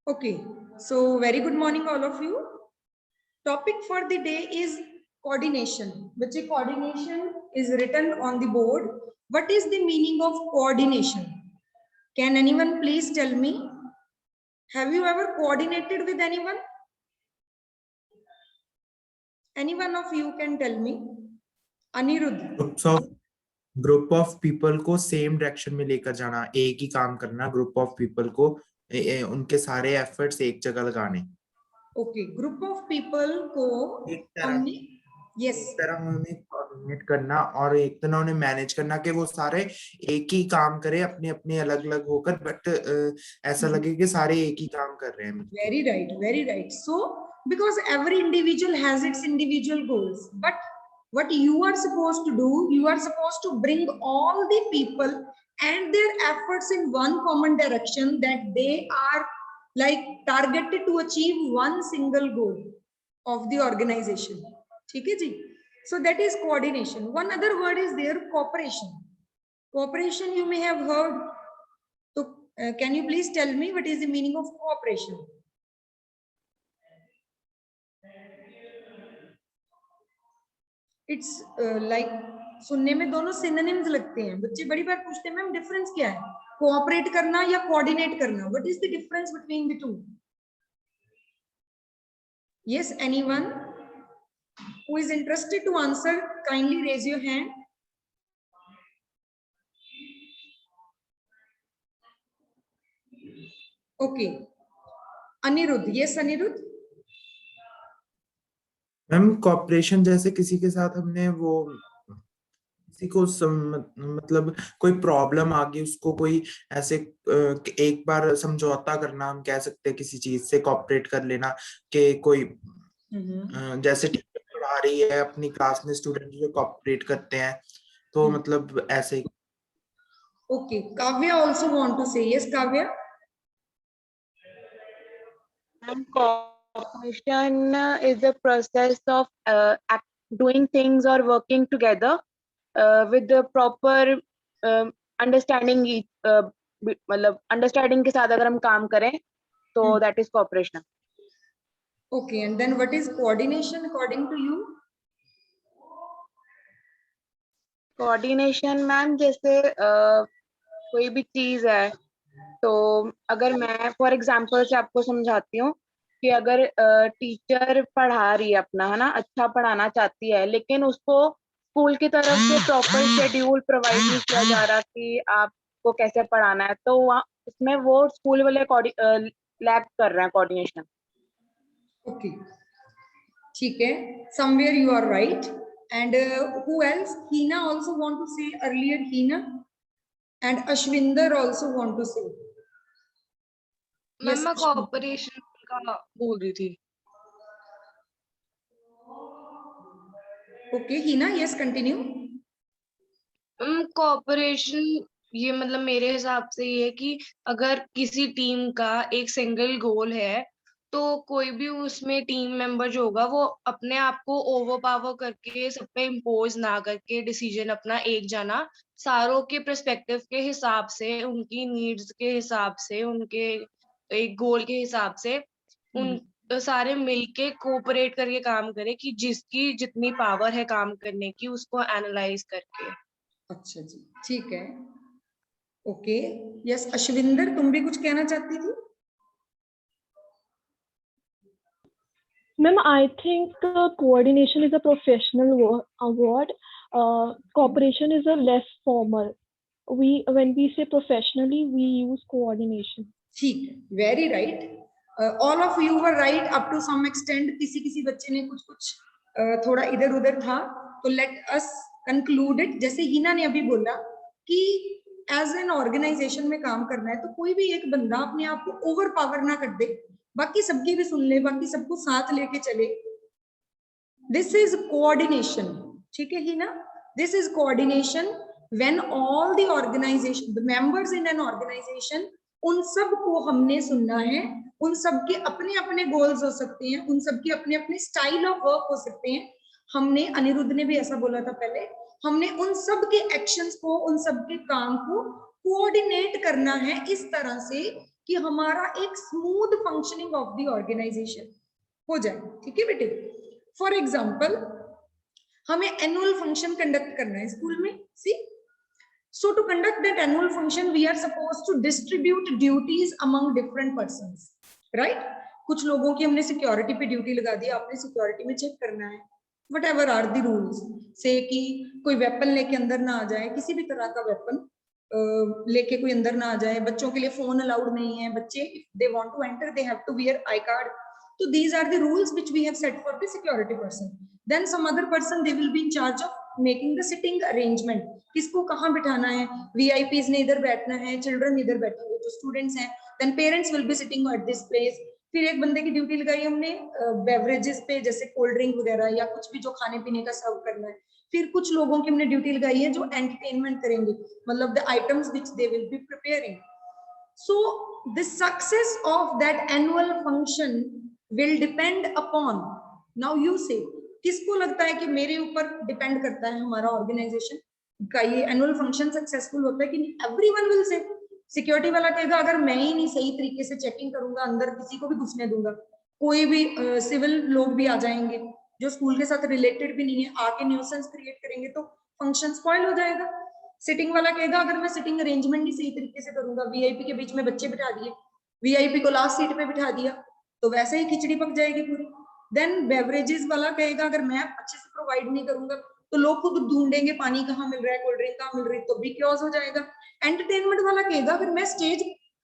Okay, so very good morning all of you. Topic for the day is coordination. Which coordination is written on the board. What is the meaning of coordination? Can anyone please tell me? Have you ever coordinated with anyone? Any one of you can tell me. Anirudh. Group of people को same direction में लेकर जाना, एक ही काम करना, group of people को उनके सारे एफर्ट्स एक जगह लगाने। ओके, ग्रुप ऑफ पीपल को हमने एक तरह उन्हें कोऑर्डिनेट करना और एक तरह उन्हें मैनेज करना कि वो सारे एक ही काम करें अपने अपने अलग अलग होकर, बट ऐसा लगे कि सारे एक ही काम कर रहे हैं। Very right, very right. So because every individual has its individual goals, but what you are supposed to do, you are supposed to bring all the people and their efforts in one common direction, that they are like targeted to achieve one single goal of the organization. ठीक है जी? So that is coordination. One other word is there, cooperation. Cooperation you may have heard. So can you please tell me what is the meaning of cooperation? It's like सुनने में दोनों synonyms लगते हैं। बच्चे बड़ी बार पूछते हैं मैम डिफरेंस क्या है, कोऑपरेट करना या कोऑर्डिनेट करना? What is the difference between the two? Yes, anyone who is interested to answer, kindly raise your hand. Okay, Anirudh. Yes Anirudh. Ma'am cooperation जैसे किसी के साथ हमने वो किसी को मतलब कोई प्रॉब्लम आ गई, उसको कोई ऐसे एक बार समझौता करना, हम कह सकते हैं किसी चीज से कॉपरेट कर लेना कि कोई जैसे टीचर पढ़ा रही है अपनी क्लास में, स्टूडेंट जो कॉपरेट करते हैं, तो मतलब ऐसे ही। Okay, Kavya also want to say. Yes Kavya. Cooperation is the process of doing things or working together with the proper understanding. मतलब understanding के साथ अगर हम काम करें तो that is cooperation. Okay, and then what is coordination according to you? Coordination ma'am जैसे कोई भी चीज है, तो अगर मैं फॉर एग्जांपल से आपको समझाती हूँ कि अगर टीचर पढ़ा रही है अपना, है ना, अच्छा पढ़ाना चाहती है, लेकिन उसको स्कूल की तरफ से प्रॉपर शेड्यूल प्रोवाइड नहीं किया जा रहा कि आपको कैसे पढ़ाना है, तो इसमें वो स्कूल वाले लैक कर रहे हैं कोऑर्डिनेशन। ओके, ठीक है, somewhere you are right. And who else? Heena also want to say earlier, Heena and Ashwinder also want to say. मैं कोऑपरेशन का बोल रही थी। Okay Heena, yes continue. Cooperation ये मतलब मेरे हिसाब से ये कि अगर किसी टीम का एक सिंगल गोल है, तो कोई भी उसमें टीम मेंबर जो होगा वो अपने आप को ओवर पावर करके सब पे इम्पोज ना करके डिसीजन अपना एक जाना, सारों के पर्सपेक्टिव के हिसाब से, उनकी नीड्स के हिसाब से, उनके एक गोल के हिसाब से उन सारे मिलके कोऑपरेट करके काम करे कि जिसकी जितनी पावर है काम करने की उसको एनालाइज करके। अच्छा जी, ठीक है। ओके, यस अश्विंदर, तुम भी कुछ कहना चाहती थी? Ma'am, I think coordination is a professional word. Cooperation is a less formal. When we say professionally, we use coordination. ठीक, very right. All of you were right up to some extent. किसी बच्चे ने कुछ थोड़ा इधर उधर था, तो let us conclude it. जैसे हीना ने अभी बोला कि एज एन ऑर्गेनाइजेशन में काम करना है, तो कोई भी एक बंदा अपने आप को ओवर पावर ना कर दे, बाकी सबकी भी सुन ले, बाकी सबको साथ लेके चले। This is coordination. ठीक है Heena, this is coordination when all the organisation, the members in an organisation, उन सब को हमने सुनना है, उन सब के अपने अपने गोल्स हो सकते हैं, उन सब के अपने अपने स्टाइल ऑफ वर्क हो सकते हैं। हमने, अनिरुद्ध ने भी ऐसा बोला था पहले, हमने उन सब के एक्शंस को, उन सब के काम को कोऑर्डिनेट करना है इस तरह से कि हमारा एक smooth functioning of the organisation हो जाए। ठीक है बेटे, फॉर एग्जाम्पल हमें एनुअल फंक्शन कंडक्ट करना है स्कूल में। सी, so to conduct that annual function we are supposed to distribute duties among different persons, right? कुछ लोगों की हमने सिक्योरिटी पे ड्यूटी लगा दी, आपने सिक्योरिटी में चेक करना है whatever are the rules, से कि कोई वेपन लेके अंदर ना आ जाए, किसी भी तरह का वेपन लेके कोई अंदर ना आ जाए, बच्चों के लिए फोन अलाउड नहीं है, बच्चे if they want to enter they have to wear I card. So these are the rules which we have set for the security person. Then some other person they will be in charge of making the sitting arrangement, किसको कहाँ बिठाना है, VIPs ने इधर बैठना है, children इधर बैठेंगे जो स्टूडेंट्स हैं, then parents will be sitting at this place. फिर एक बंदे की ड्यूटी लगाई हमने बेवरेजेस पे, जैसे कोल्ड ड्रिंक वगैरह या कुछ भी जो खाने पीने का सर्व करना है। फिर कुछ लोगों की हमने ड्यूटी लगाई है जो एंटरटेनमेंट करेंगे, मतलब the items which they will be preparing. So the success of that annual function will depend upon, now you से, किसको लगता है कि मेरे ऊपर डिपेंड करता है हमारा ऑर्गेनाइजेशन का ये एनुअल फंक्शन सक्सेसफुल होता है कि नहीं? एवरीवन विल से, सिक्योरिटी वाला कहेगा अगर मैं ही नहीं सही तरीके से चेकिंग करूंगा, अंदर किसी को भी घुसने दूंगा, कोई भी सिविल लोग भी आ जाएंगे जो स्कूल के साथ रिलेटेड भी नहीं है, आके न्यूसेंस क्रिएट करेंगे तो फंक्शन स्पॉइल हो जाएगा। सिटिंग वाला कहेगा अगर मैं सिटिंग अरेंजमेंट नहीं सही तरीके से करूंगा, वीआईपी के बीच में बच्चे बिठा दिए, वीआईपी को लास्ट सीट पे बिठा दिया, तो वैसे ही खिचड़ी पक जाएगी पूरी। देन बेवरेजेस वाला कहेगा अगर मैं अच्छे से प्रोवाइड नहीं करूंगा तो लोग खुद ढूंढेंगे पानी कहाँ मिल रहा है, कोल्ड ड्रिंक कहाँ मिल रही है, तो भी क्योस हो जाएगा। एंटरटेनमेंट वाला कहेगा अगर मैं स्टेज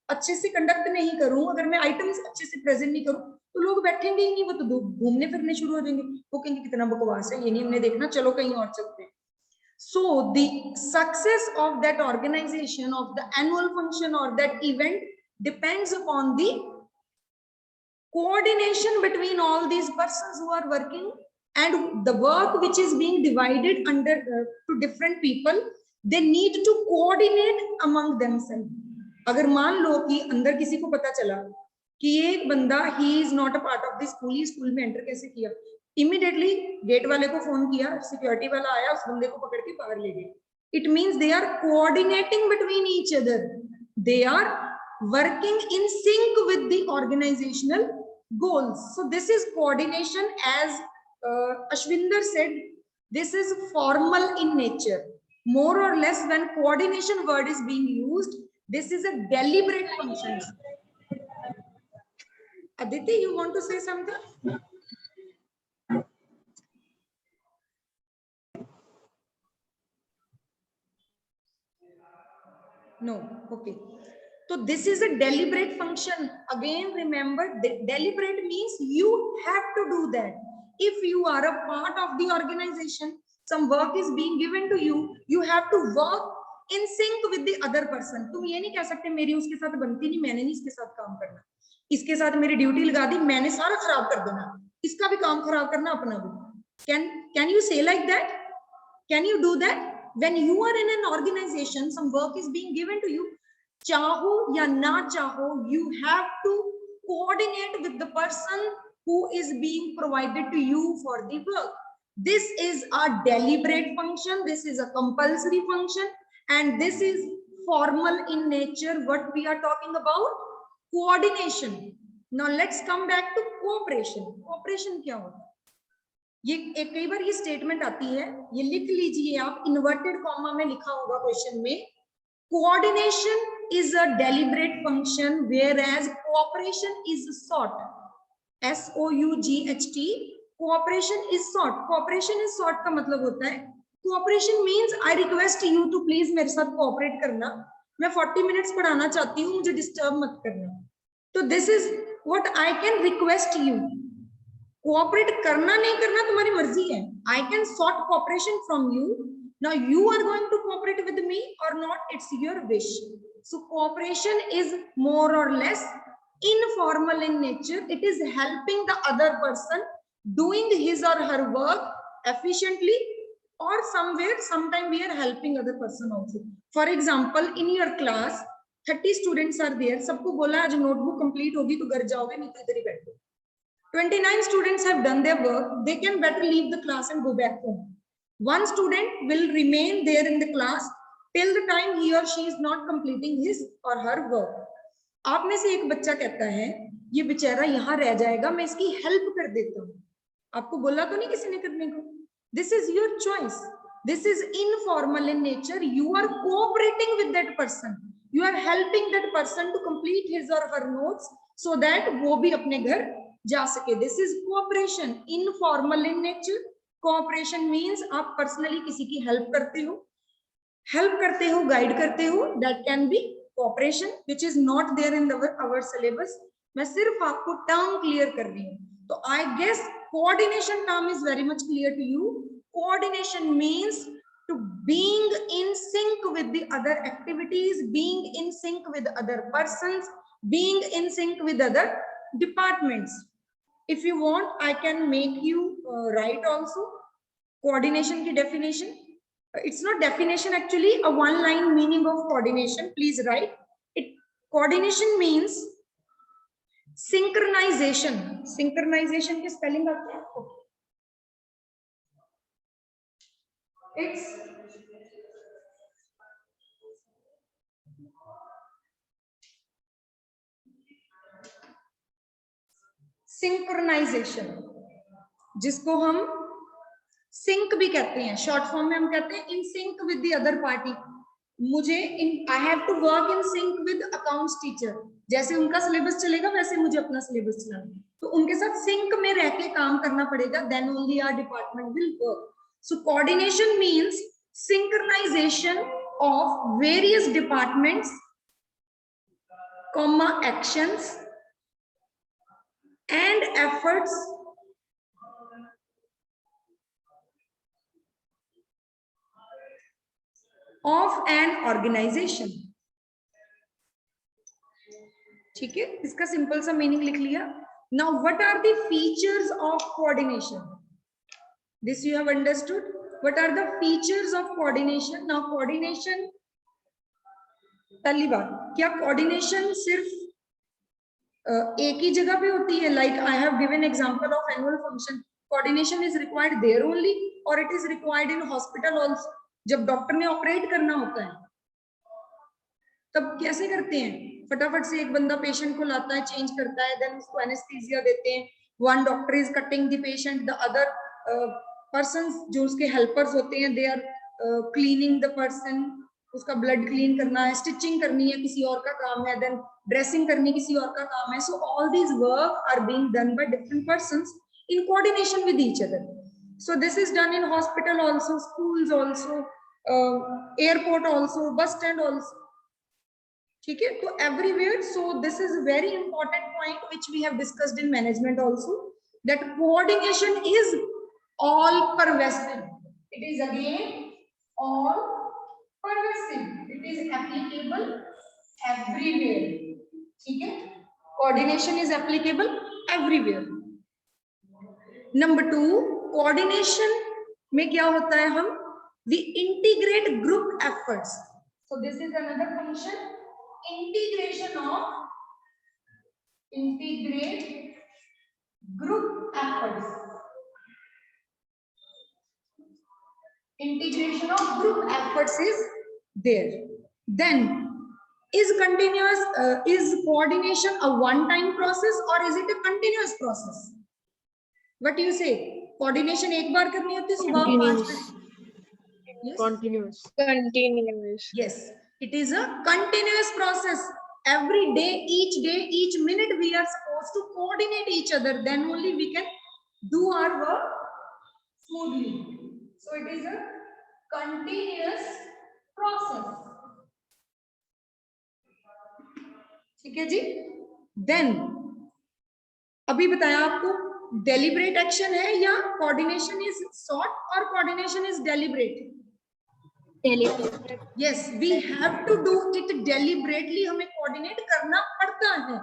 अच्छे से कंडक्ट नहीं करूं, अगर मैं आइटम्स अच्छे से प्रेजेंट नहीं करूं, तो लोग बैठेंगे ही नहीं, वो तो घूमने फिरने शुरू हो जाएंगे, वो कहेंगे कितना बकवास है, ये नहीं हमने देखना, चलो कहीं और चलते हैं। So the success of that organization, of the annual function or that event depends upon the coordination between all these persons who are working, and the work which is being divided under to different people, they need to coordinate among themselves. अगर मान लो कि अंदर किसी को पता चला कि ये एक बंदा he is not a part of the school, he school में एंटर कैसे किया, इमीडिएटली गेट वाले को फोन किया, सिक्योरिटी वाला आया, उस बंदे को पकड़ के बाहर ले गए। It means they are coordinating between each other, they are working in sync with the organizational goals. So this is coordination, as Ashwinder said, this is formal in nature. More or less when coordination word is being used, this is a deliberate function. Aditi, you want to say something? No, okay. So this is a deliberate function. Again, remember, deliberate means you have to do that. If you are a part of the organization, some work is being given to you, you have to work in sync with the other person. तुम ये नहीं कह सकते मेरी उसके साथ बनती नहीं, मैंने नहीं इसके साथ काम करना, इसके साथ मेरी ड्यूटी लगा दी, मैंने सारा खराब कर देना, इसका भी काम खराब करना, अपना भी। Can you say like that? Can you do that? When you are in an organization, some work is being given to you, चाहो या ना चाहो, you have to coordinate with the person who is being provided to you for the work. This is a deliberate function, this is a compulsory function, and this is formal in nature. What we are talking about? Coordination. Now let's come back to cooperation. Cooperation क्या होता है? ये एक कई बार ये statement आती है, ये लिख लीजिए आप, इन्वर्टेड कॉमा में लिखा होगा क्वेश्चन में, coordination is a deliberate function whereas cooperation is sought. SOUGHT, cooperation is sought. Cooperation is sought का मतलब होता है, cooperation means I request you to please मेरे साथ cooperate करना, मैं 40 minutes पढ़ाना चाहती हूँ, मुझे disturb मत करना, तो this is what I can request you. Cooperate करना नहीं करना तुम्हारी मर्जी है, I can sought cooperation from you. Now you are going to cooperate with me or not, it's your wish. So cooperation is more or less informal in nature. It is helping the other person doing his or her work efficiently, or somewhere sometime we are helping other person also. For example, in your class 30 students are there, सबको बोला आज notebook complete होगी तो घर जाओगे, नहीं तो इधर ही बैठो। 29 students have done their work, they can better leave the class and go back home. One student will remain there in the class till the time he or she is not completing his or her work. आप में से एक बच्चा कहता है ये बेचारा यहाँ रह जाएगा, मैं इसकी हेल्प कर देता हूँ, आपको बोला तो नहीं किसी ने करने को, this is your choice, this is informal in nature, you are cooperating with that person, you are helping that person to complete his or her notes so that वो भी अपने घर जा सके, this is cooperation, informal in nature. Cooperation means आप personally किसी की help करते हो, गाइड करते हो, that can be cooperation which is not there in our syllabus. मैं सिर्फ आपको टर्म क्लियर कर रही हूँ, तो I guess coordination term is very much clear to you. Coordination means to being in sync with the other activities, being in sync with other persons, being in sync with other departments. If you want, I can make you write also coordination ki definition. It's not definition, actually a one line meaning of coordination. Please write it. Coordination means synchronization. Synchronization ki spelling aapko okay. It's synchronization, जिसको हम sink भी कहते हैं, short form में हम कहते हैं in sync with the other party. मुझे I have to work in sync with accounts teacher, जैसे उनका सिलेबस चलेगा वैसे मुझे अपना सिलेबस चलाना है, तो उनके साथ सिंक में रह के काम करना पड़ेगा, then only our department will work. So coordination means synchronization of various departments, comma actions and efforts of an organization। ठीक है, इसका सिंपल सा मीनिंग लिख लिया। Now what are the features of coordination? This you have understood. What are the features of coordination? Now coordination, पहली बात, क्या coordination सिर्फ एक ही जगह पे होती है? Like I have given example of annual function. Coordination is required there only, or it is required in hospital also. जब डॉक्टर ने ऑपरेट करना होता है तब कैसे करते हैं? फटाफट से एक बंदा पेशेंट को लाता है, चेंज करता है, देन उसको एनेस्थीसिया देते हैं, one doctor is cutting the patient, the other persons जो उसके हेल्पर्स होते हैं they are cleaning the person, उसका ब्लड क्लीन करना है, स्टिचिंग करनी है किसी और का काम है, देन ड्रेसिंग करनी किसी और का काम है। So all these work are being done by different persons in coordination with each other. So this is done in hospital also, schools also, airport also, bus stand also. ठीक है, तो everywhere. So this is a very important point which we have discussed in management also, that coordination is all pervasive. It is again all pervasive. It is applicable everywhere. ठीक है, coordination is applicable everywhere. Number 2, coordination में क्या होता है? हम we integrate group efforts. So this is another function, integration of, integrate group efforts, integration of group efforts is there. Then is continuous, is coordination a one time process or is it a continuous process? What do you say? Coordination एक बार करनी होती है सुबह 5 बजे? Continuous. Yes, it is a continuous process. Every day, each minute we are supposed to coordinate each other. Then only we can do our work smoothly. So it is a continuous process. ठीक है जी? Then अभी बताया आपको deliberate action है या coordination is short or coordination is deliberate? Deliberate. Yes, we have to do it deliberately, हमें coordinate करना पड़ता है।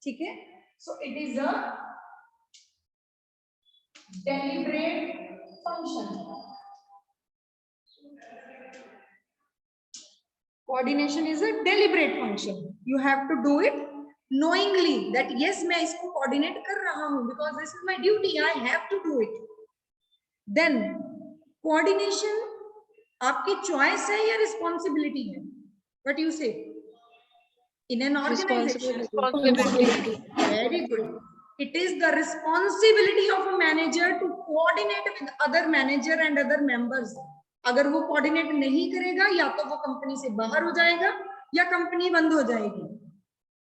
ठीक है, so it is a deliberate function. Coordination is a deliberate function, you have to do it knowingly that yes मैं इसको coordinate कर रहा हूँ because this is my duty, I have to do it. Then coordination आपकी choice है या responsibility है? What you say? In an organization, Responsibility. very good. It is the responsibility of a manager to coordinate with other manager and other members. अगर वो coordinate नहीं करेगा या तो वो कंपनी से बाहर हो जाएगा या कंपनी बंद हो जाएगी,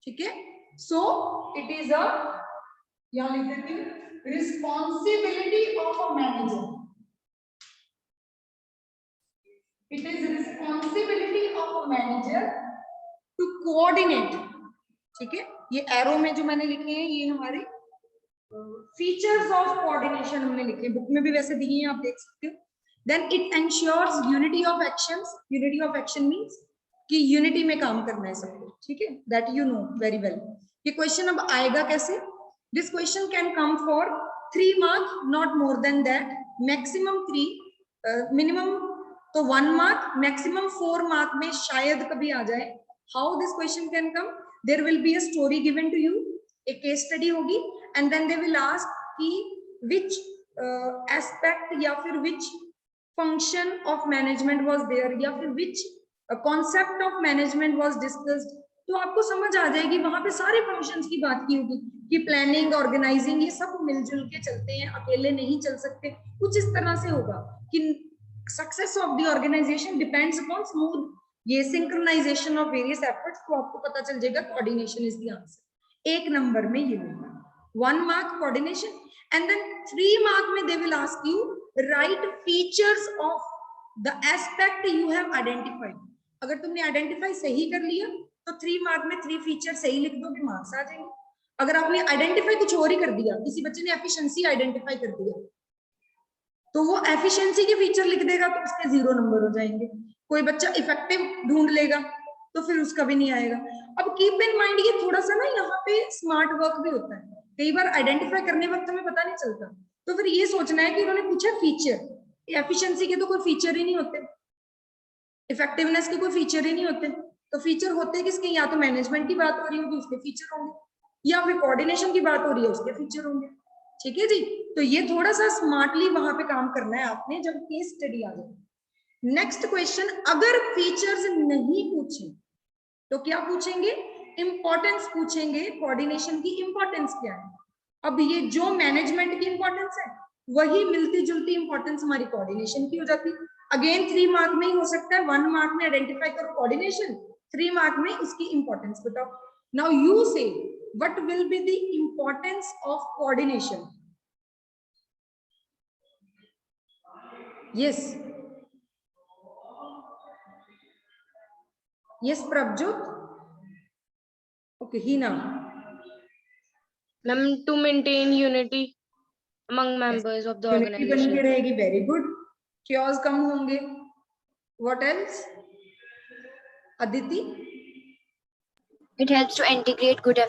ठीक है? So it is a, यहाँ लिख देती हूँ, responsibility of a manager. It is responsibility of a manager to coordinate. ठीक है, ये एरो में जो मैंने लिखे हैं ये हमारे फीचर्स ऑफ कोऑर्डिनेशन हमने लिखे हैं, बुक में भी वैसे दिए हैं, आप देख सकते हो. Then it ensures unity of actions. Unity of action means कि यूनिटी में काम करना है सबको, ठीक है? That you know very well. ये क्वेश्चन अब आएगा कैसे? This question can come for 3 mark, not more than that. Maximum 3, minimum तो 1 मार्क, मैक्सिमम 4 मार्क में शायद कभी आ जाए. How this question can come? There will be a story given to you, a case study होगी, and then they will ask कि which aspect या फिर which function of management was there या फिर which concept of management was discussed. तो आपको समझ आ जाएगी, वहां पे सारे functions की बात की होगी कि प्लानिंग, ऑर्गेनाइजिंग, ये सब मिलजुल के चलते हैं, अकेले नहीं चल सकते. कुछ इस तरह से होगा कि success of the organisation depends upon smooth ये सिंक्रोनाइजेशन ऑफ वेरियस एफर्ट्स. तो आपको पता चल जाएगा coordination is the answer. 1 number में ये होगा 1 mark coordination. And then 3 mark में they will ask you write features of the aspect you have identified. अगर तुमने आइडेंटिफाई सही कर लिया तो 3 मार्क में 3 फीचर सही लिख दो कि मार्क्स आ जाएंगे. अगर आपने आइडेंटिफाई कुछ और ही कर दिया, किसी बच्चे ने एफिशिएंसी आइडेंटिफाई कर दिया तो वो एफिशिएंसी के फीचर लिख देगा तो उसके 0 नंबर हो जाएंगे. कोई बच्चा इफेक्टिव ढूंढ लेगा तो फिर उसका भी नहीं आएगा. अब कीप इन माइंड ये थोड़ा सा ना यहाँ पे स्मार्ट वर्क भी होता है. कई बार आइडेंटिफाई करने वक्त हमें पता नहीं चलता, तो फिर ये सोचना है कि उन्होंने पूछा फीचर. एफिशिएंसी के तो कोई फीचर ही नहीं होते, इफेक्टिवनेस के कोई फीचर ही नहीं होते. तो फीचर होते किसके? या तो मैनेजमेंट की बात हो रही होगी उसके फीचर होंगे, या फिर कोऑर्डिनेशन की बात हो रही है उसके फीचर होंगे. ठीक है जी, तो ये थोड़ा सा स्मार्टली वहां पे काम करना है आपने जब केस स्टडी आ जाए. नेक्स्ट क्वेश्चन, अगर फीचर्स नहीं पूछे तो क्या पूछेंगे? इंपॉर्टेंस पूछेंगे. कोऑर्डिनेशन की इंपॉर्टेंस क्या है? अब ये जो मैनेजमेंट की इंपॉर्टेंस है वही मिलती जुलती इंपॉर्टेंस हमारी कोऑर्डिनेशन की हो जाती है. अगेन 3 मार्क में ही हो सकता है. 1 मार्क में आइडेंटिफाई करो कोऑर्डिनेशन, 3 मार्क में उसकी इंपॉर्टेंस बताओ. नाउ यू से what will be the importance of coordination? Yes Yes, Prabjot. Okay, Hina. Ma'am, to maintain unity among members of the Unity बन के organization. रहेगी. Very good. Chaos कम होंगे. What else? Aditi. It helps to integrate group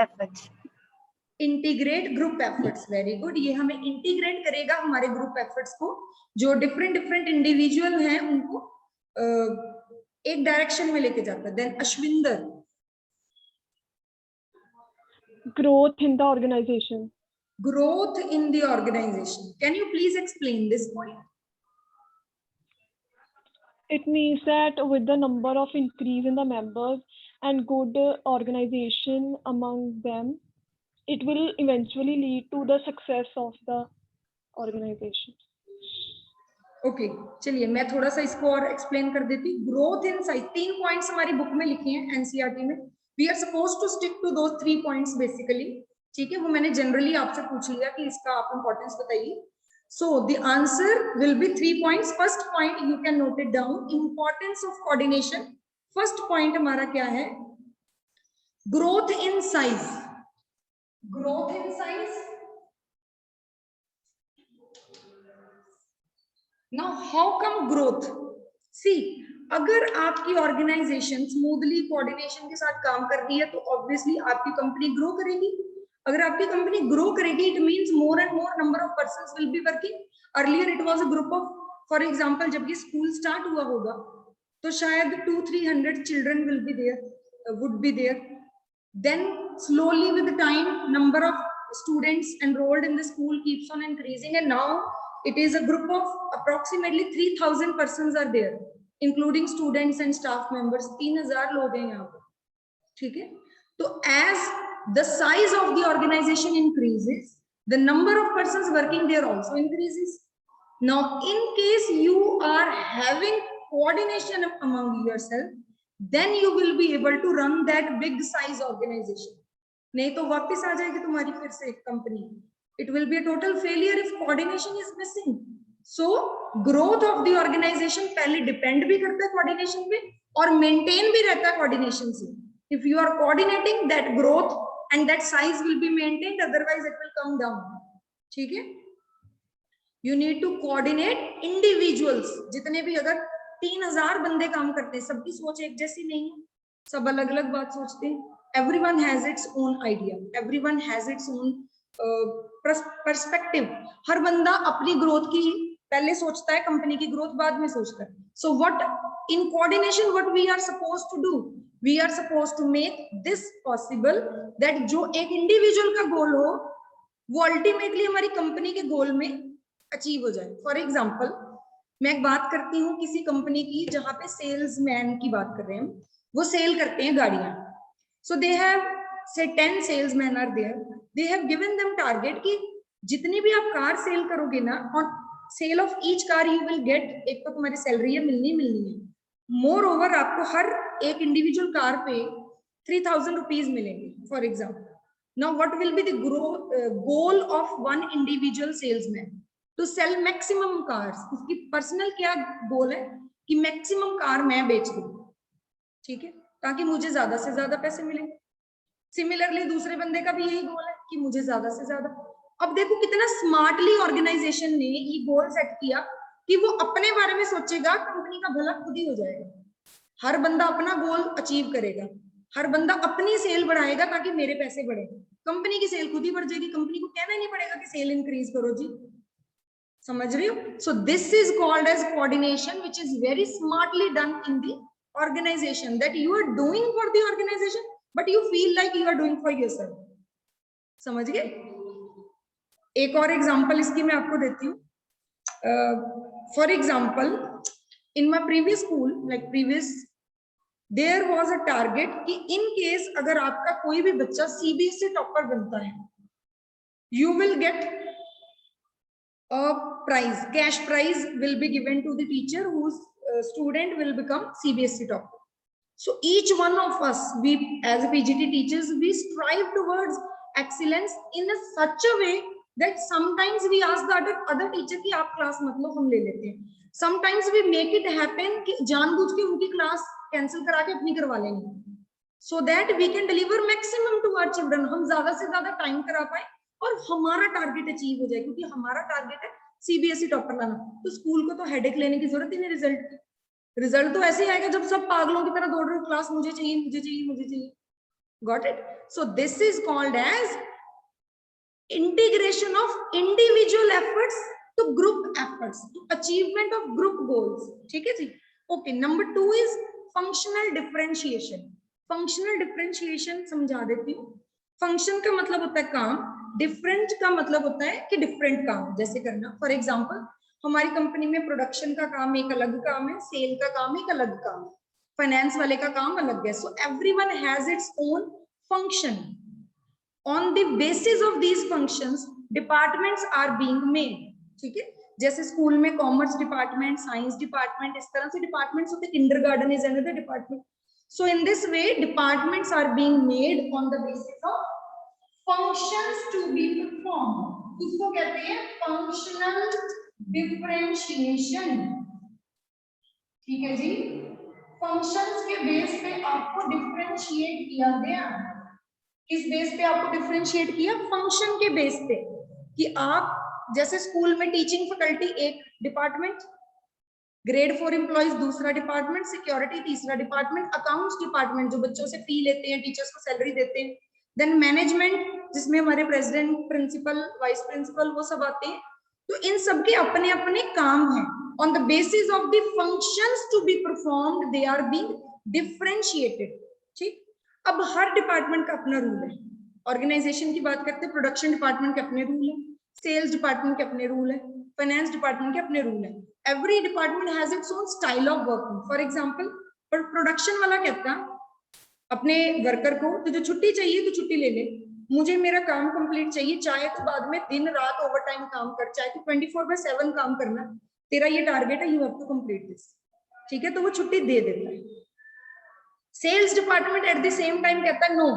efforts. Integrate group efforts. Very good. ये हमें integrate करेगा हमारे group efforts को, जो different individual हैं उनको एक डायरेक्शन में लेके जाता है. Then Ashwinder. Growth in the organization. Growth in the organization. Can you please explain this point? It means that with the number of increase in the members and good organization among them, it will eventually lead to the success of the organization. Okay चलिए मैं थोड़ा सा इसको और explain कर देती हूँ. Growth in size 3 points हमारी बुक में लिखे हैं एनसीईआरटी में. We are suppose to stick to those 3 points basically. ठीक है, वो मैंने जनरली आपसे पूछ लिया कि इसका आप इंपॉर्टेंस बताइए. So the answer will be 3 points. First point you can note it down, importance of coordination. First point हमारा क्या है? Growth in size. Growth in size. Now, how come growth? See, अगर आपकी ऑर्गेनाइजेशन स्मूथली कोऑर्डिनेशन के साथ काम कर रही है तो ऑब्वियसली आपकी कंपनी ग्रो करेगी. अगर आपकी कंपनी ग्रो करेगी, it means more and more number of persons will be working. Earlier it was a group of, for example जब ये स्कूल स्टार्ट हुआ होगा तो शायद 200-300 children will be there, would be there. Then slowly with time number of students enrolled in the school keeps on increasing and now it is a group of approximately 3000 persons are there including students and staff members, 3000 लोग हैं यहाँ पर, ठीक है। तो as the size of the organisation increases, the number of persons working there also increases. Now in case you are having coordination among yourself, then you will be able to run that big size organization. नहीं तो वापस आ जाएगी तुम्हारी फिर से company. It will be a total failure if coordination is missing. So growth of the organization पहले depend भी करता है coordination पे और maintain भी रहता है coordination से. If you are coordinating, that growth and that size will be maintained, otherwise it will come down. ठीक है. You need to coordinate individuals. जितने भी अगर 3000 बंदे काम करते हैं, सबकी सोच एक जैसी नहीं है, सब अलग अलग बात सोचते हैं. Everyone has its own idea. Everyone has its own perspective. हर बंदा अपनी ग्रोथ की पहले सोचता है, कंपनी की ग्रोथ बाद में सोचता है. So what in coordination what we are supposed to do? We are supposed to make this possible that जो एक इंडिविजुअल का गोल हो वो अल्टीमेटली हमारी कंपनी के गोल में अचीव हो जाए. फॉर एग्जाम्पल मैं एक बात करती हूँ किसी कंपनी की जहां पे सेल्समैन की बात कर रहे हैं, वो सेल करते हैं गाड़ियां. सो दे have say 10 salesman are there, they have given them target कि जितनी भी आप कार सेल करोगे ना, on sale of each car you will get, एक तो तुम्हारी सैलरी है मिलनी है, मोर ओवर आपको हर एक इंडिविजुअल कार पे 3000 रुपीज मिलेंगे for example. Now what will be the goal of one individual salesman? To sell maximum cars. उसकी पर्सनल क्या गोल है कि मैक्सिमम कार मैं बेच दूं, ठीक है, ताकि मुझे ज्यादा से ज्यादा पैसे मिले. सिमिलरली दूसरे बंदे का भी यही गोल है कि मुझे ज्यादा से ज्यादा. अब देखो कितना स्मार्टली ऑर्गेनाइजेशन ने ये गोल सेट किया कि वो अपने बारे में सोचेगा, कंपनी का भला खुद ही हो जाएगा. हर बंदा अपना गोल अचीव करेगा, हर बंदा अपनी सेल बढ़ाएगा ताकि मेरे पैसे बढ़े. कंपनी की सेल खुद ही बढ़ जाएगी, कंपनी को कहना ही नहीं पड़ेगा कि सेल इंक्रीज करो जी. समझ रही हो? So this is called as coordination which is very smartly done in the organisation, that you are doing for the organisation but you feel like you are doing for yourself. समझ गए? एक और example इसकी मैं आपको देती हूँ. For example in my previous school, like previous, there was a target कि इन केस अगर आपका कोई भी बच्चा सीबीएसई टॉपर बनता है, you will gate a prize, cash prize will be given to the teacher whose student will become CBSE topper. So each one of us, we as a PGT teachers, we strive towards excellence in a such a way that sometimes we ask the other teacher कि आप class मत लो, हम ले लेते हैं. Sometimes we make it happen कि जानबूझ के उनकी क्लास कैंसिल करा के अपनी करवा लेंगे, so that we can deliver maximum to our children. हम ज्यादा से ज्यादा टाइम करा पाए और हमारा टारगेट अचीव हो जाए, क्योंकि हमारा टारगेट है सीबीएसई टॉपर लाना. तो स्कूल को तो हेडेक लेने की जरूरत ही नहीं. रिजल्ट तो ऐसे ही आएगा जब सब पागलों की तरह दौड़ रहे हो, क्लास मुझे चाहिए मुझे चाहिए मुझे चाहिए. Got it? So this is called as integration of individual efforts to group efforts, to achievement of group goals. ठीक है जी? Okay. Number 2 is functional differentiation. Functional differentiation समझा देती हूँ. फंक्शन का मतलब होता है काम, डिफरेंट का मतलब होता है कि डिफरेंट काम जैसे करना. फॉर एग्जांपल हमारी कंपनी में प्रोडक्शन का काम एक अलग काम है, सेल का काम एक अलग काम है, फाइनेंस वाले का काम अलग है. So everyone has its own function. On the basis of these functions departments are being made. ठीक है? जैसे स्कूल में कॉमर्स डिपार्टमेंट, साइंस डिपार्टमेंट, इस तरह से डिपार्टमेंट्स होते हैं. Kindergarten is another department. So in this way departments are being made on the basis of functions to be performed. इसको कहते हैं functional differentiation. ठीक है जी? functions के बेस पे आपको डिफरेंशिएट किया गया. किस बेस पे आपको डिफरेंशिएट किया? फंक्शन के बेस पे. कि आप जैसे स्कूल में टीचिंग फैकल्टी एक डिपार्टमेंट, ग्रेड 4 एम्प्लॉइज दूसरा डिपार्टमेंट, सिक्योरिटी तीसरा डिपार्टमेंट, अकाउंट्स डिपार्टमेंट जो बच्चों से फी लेते हैं, टीचर्स को सैलरी देते हैं, देन मैनेजमेंट जिसमें हमारे प्रेसिडेंट, प्रिंसिपल, वाइस प्रिंसिपल वो सब आते हैं. तो इन सबके अपने अपने काम हैं. On the basis of the functions to be performed they are being differentiated. ठीक? अब हर डिपार्टमेंट का अपना रूल है. ऑर्गेनाइजेशन की बात करते हैं, प्रोडक्शन डिपार्टमेंट के अपने रूल है, सेल्स डिपार्टमेंट के अपने रूल है, फाइनेंस डिपार्टमेंट के अपने रूल है. every department has its own style of working. For example, production वाला कहता अपने वर्कर को तो जो छुट्टी चाहिए तो छुट्टी ले ले, मुझे मेरा काम कंप्लीट चाहिए, चाहे तो बाद में दिन रात ओवर टाइम काम कर, चाहे तो 24/7 काम करना, तेरा ये टारगेट है, you have to complete this, ठीक है, तो वो छुट्टी दे देता है। Sales department at the same time कहता है नो,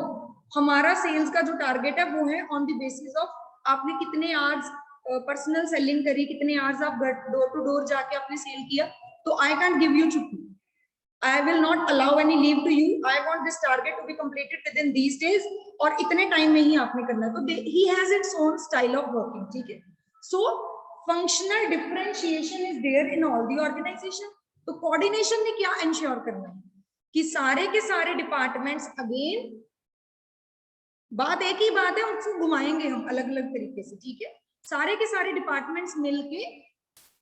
हमारा सेल्स का जो टारगेट है वो है ऑन द बेसिस ऑफ आपने कितने आवर्स पर्सनल सेलिंग करी, कितने आवर्स आप डोर टू डोर जाके आपने सेल किया, तो आई कैन गिव यू छुट्टी, I will not allow any leave to you. I want this target to be completed within these days और इतने टाइम में ही आपने करना है, तो he has its own style of working, ठीक है। So functional differentiation is there in all the organization. तो coordination ने क्या ensure करना है कि सारे के सारे डिपार्टमेंट्स, अगेन बात एक ही बात है, उसको घुमाएंगे हम अलग अलग तरीके से, ठीक है, सारे के सारे डिपार्टमेंट्स मिलके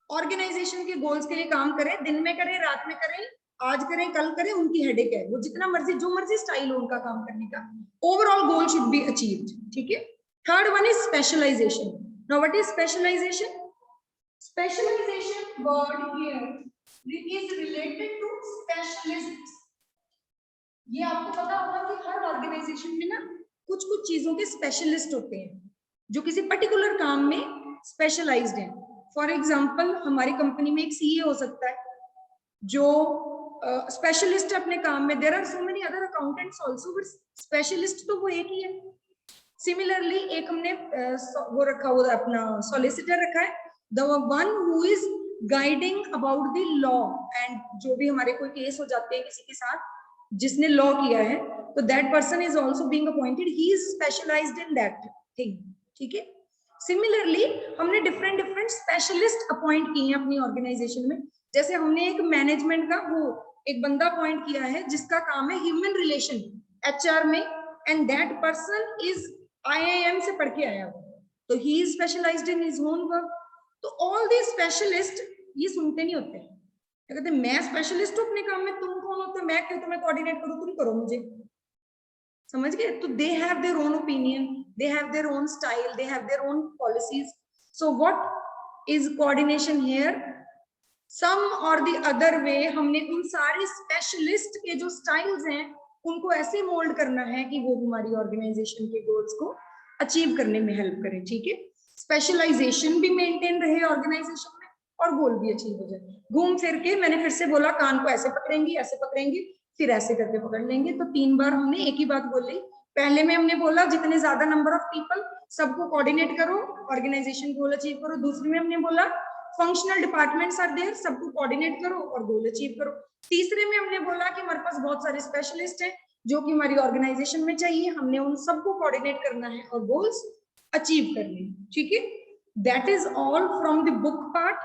ऑर्गेनाइजेशन के गोल्स के लिए काम करें, दिन में करें, रात में करें, आज करें, कल करें, उनकी हेडेक है, वो जितना मर्जी जो मर्जी स्टाइल हो उनका काम करने का, overall goal should be achieved, ठीक है। Third one is specialisation. Now what is specialisation? Specialisation word here is related to specialist. ये आपको पता होगा कि हर ऑर्गेनाइजेशन में ना कुछ कुछ चीजों के स्पेशलिस्ट होते हैं जो किसी पर्टिकुलर काम में स्पेशलाइज्ड हैं। फॉर एग्जांपल हमारी कंपनी में एक सीए हो सकता है जो स्पेशलिस्ट है अपने काम में, there are so many other accountants also, but specialist तो वो एक ही है। सिमिलरली एक हमने वो रखा हुआ अपना सॉलिसिटर रखा है, the one who is guiding about the law, and जो भी हमारे कोई केस हो जाते हैं किसी के साथ जिसने लॉ किया है, तो that person is also being appointed, he is specialised in that thing, ठीक है। सिमिलरली हमने डिफरेंट डिफरेंट स्पेशलिस्ट अपॉइंट किए हैं अपनी ऑर्गेनाइजेशन में। जैसे हमने एक मैनेजमेंट का वो एक बंदा अपॉइंट किया है जिसका काम है ह्यूमन रिलेशन, एचआर में, and that person is IIM से पढ़ के आया हुआ, तो he is specialised in his own work. तो ऑल दी स्पेशलिस्ट ये सुनते नहीं होते, कहते मैं स्पेशलिस्ट हूँ अपने काम में, तुम कौन होते हो, मैं क्यों तुम्हें कोऑर्डिनेट करूँ, तुम करो मुझे, समझ गए। तो they have their own opinion, they have their own style, they have their own policies. So what is coordination here? Some और द अदर वे हमने उन सारे स्पेशलिस्ट के जो स्टाइल्स हैं उनको ऐसे मोल्ड करना है कि वो हमारी ऑर्गेनाइजेशन के गोल्स को अचीव करने में हेल्प करें, ठीक है। स्पेशलाइजेशन भी मेंटेन रहे ऑर्गेनाइजेशन में और गोल भी अचीव हो जाए। घूम फिर के मैंने फिर से बोला, कान को ऐसे पकड़ेंगे, फिर ऐसे करके पकड़ लेंगे, तो 3 बार हमने एक ही बात बोली। पहले में हमने बोला जितने ज्यादा नंबर ऑफ पीपल सबको कोऑर्डिनेट करो, ऑर्गेनाइजेशन गोल अचीव करो। दूसरी में हमने बोला फंक्शनल डिपार्टमेंट्स आर देयर, सबको कोऑर्डिनेट करो और गोल अचीव करो। तीसरे में हमने बोला कि हमारे पास बहुत सारे स्पेशलिस्ट हैं जो कि हमारी ऑर्गेनाइजेशन में चाहिए, हमने उन सबको कोऑर्डिनेट करना है और गोल्स अचीव करने हैं, ठीक है। That is all from the book part,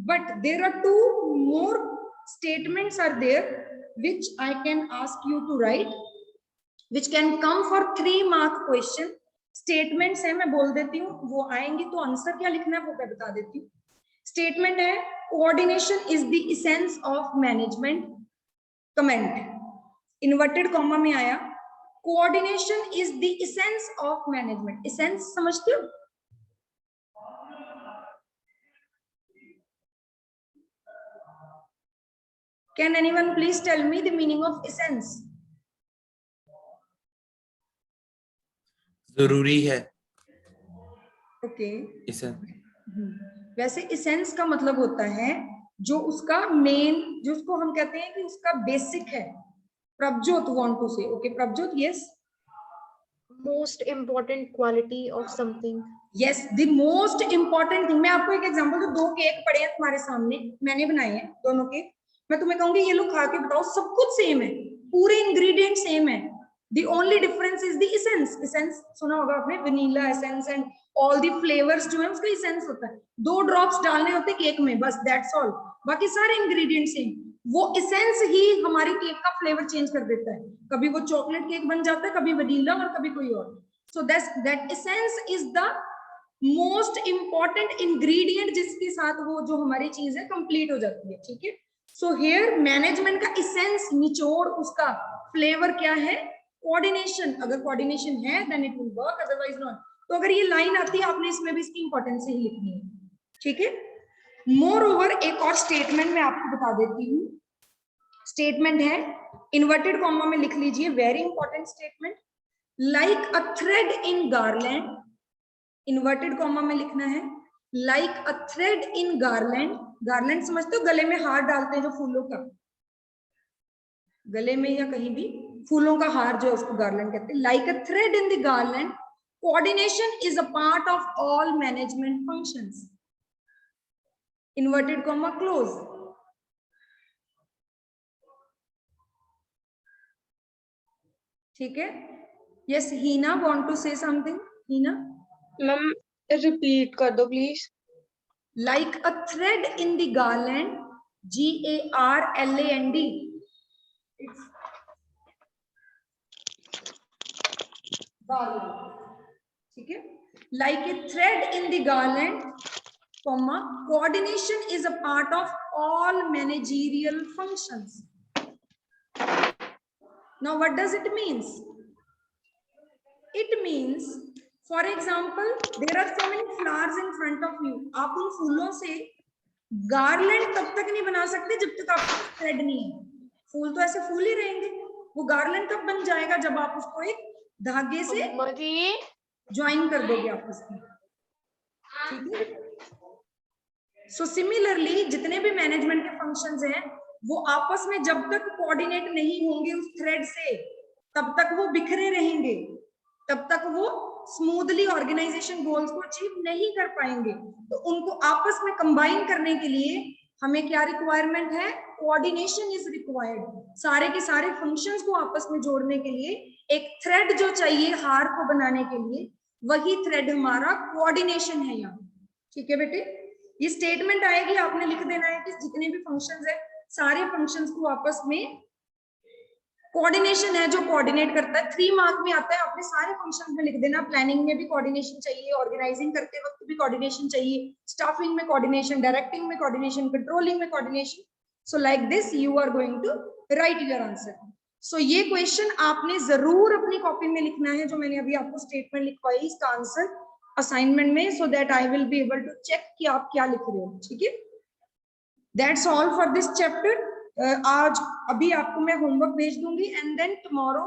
but there are 2 more statements are there which I can ask you to write, which can come for 3 mark question. Statements है, मैं बोल देती हूँ, वो आएंगी तो आंसर क्या लिखना है वो मैं बता देती हूँ। स्टेटमेंट है coordination is the essence of management, comment inverted comma में आया, coordination is the essence of management. Essence समझते हो? Can anyone please tell me the meaning of essence? जरूरी है। Okay. एसेंस। वैसे एसेंस का मतलब होता है जो उसका मेन, जो उसको हम कहते हैं कि उसका बेसिक है। Prabhjot want to say, okay, Prabhjot, yes. Most important quality of something. Yes, the most important thing. मैं आपको एक एग्जांपल दूं, 2 केक पड़े हैं तुम्हारे सामने, मैंने बनाए हैं दोनों केक, मैं तुम्हें कहूंगी ये लोग खा के बताओ, सब कुछ सेम है, पूरे इंग्रेडिएंट सेम है, the only difference is the essence. essence सुना होगा आपने, vanilla essence and all the flavours जो है उसका एसेंस होता है, 2 ड्रॉप्स डालने होते हैं केक में, बस दैट्स ऑल, बाकी सारे इंग्रेडिएंट सेम। वो एसेंस ही हमारे केक का फ्लेवर चेंज कर देता है, कभी वो चॉकलेट केक बन जाता है, कभी वनीला और कभी कोई और। So that essence is the most important ingredient जिसके साथ वो जो हमारी चीज है कंप्लीट हो जाती है, ठीक है। सो हियर मैनेजमेंट का एसेंस, निचोड़, उसका फ्लेवर क्या है? कोऑर्डिनेशन। अगर कोऑर्डिनेशन है then it will work, otherwise not. तो अगर ये लाइन आती है आपने इसमें भी इसकी इंपॉर्टेंस ही लिखनी है, ठीक है। मोर ओवर एक और स्टेटमेंट मैं आपको बता देती हूँ, स्टेटमेंट है इन्वर्टेड कॉमा में लिख लीजिए, very important statement, like a thread in garland, inverted comma में लिखना है like a thread in garland, garland समझते हो, गले में हार डालते हैं जो फूलों का, गले में या कहीं भी फूलों का हार जो है उसको गार्लैंड कहते हैं, like a thread in the garland coordination is a part of all management functions, inverted comma close. ठीक है, yes Heena want to say something, Heena. Ma'am repeat कर दो please. Like a thread in the garland, Garland, it's garland, ठीक है, like a thread in the garland, comma, coordination is a part of all managerial functions. Now what does it means? It means, for example, there are so many flowers in front of you, आप उन फूलों से garland तब तक नहीं बना सकते जब तक आपके पास थ्रेड नहीं है, फूल तो ऐसे फूल ही रहेंगे, वो गार्लैंड कब बन जाएगा जब आप उसको एक धागे से ज्वाइन कर दोगे आपस में, ठीक है। सो सिमिलरली जितने भी मैनेजमेंट के फंक्शंस हैं वो आपस में जब तक कोऑर्डिनेट नहीं होंगे उस थ्रेड से तब तक वो बिखरे रहेंगे, तब तक वो स्मूथली ऑर्गेनाइजेशन गोल्स को अचीव नहीं कर पाएंगे। तो उनको आपस में कंबाइन करने के लिए हमें क्या रिक्वायरमेंट है, कोऑर्डिनेशन इज रिक्वायर्ड। सारे के सारे फंक्शंस को आपस में जोड़ने के लिए एक थ्रेड जो चाहिए हार को बनाने के लिए, वही थ्रेड हमारा कोऑर्डिनेशन है यहाँ। ठीक है बेटे, ये स्टेटमेंट आएगी, आपने लिख देना है कि जितने भी फंक्शंस है सारे फंक्शंस को आपस में कोऑर्डिनेशन है जो कोऑर्डिनेट करता है। 3 मार्क में आता है, आपने सारे फंक्शन में लिख देना। प्लानिंग में भी कोऑर्डिनेशन चाहिए, ऑर्गेनाइजिंग करते वक्त भी कोऑर्डिनेशन चाहिए, स्टाफिंग में कोऑर्डिनेशन, डायरेक्टिंग में कोऑर्डिनेशन, कंट्रोलिंग में coordination. So like this you are going to write your answer. सो ये क्वेश्चन आपने जरूर अपनी कॉपी में लिखना है, जो मैंने अभी आपको स्टेटमेंट लिखवाई इसका आंसर असाइनमेंट में, so that I will be able to check कि आप क्या लिख रहे हो। ठीक है, that's all for this chapter. आज अभी आपको मैं होमवर्क भेज दूंगी and then tomorrow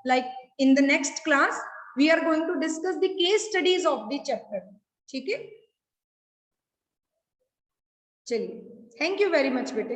like in the next class we are going to discuss the case studies of the chapter. ठीक है, चलिए, थैंक यू वेरी मच बेटे।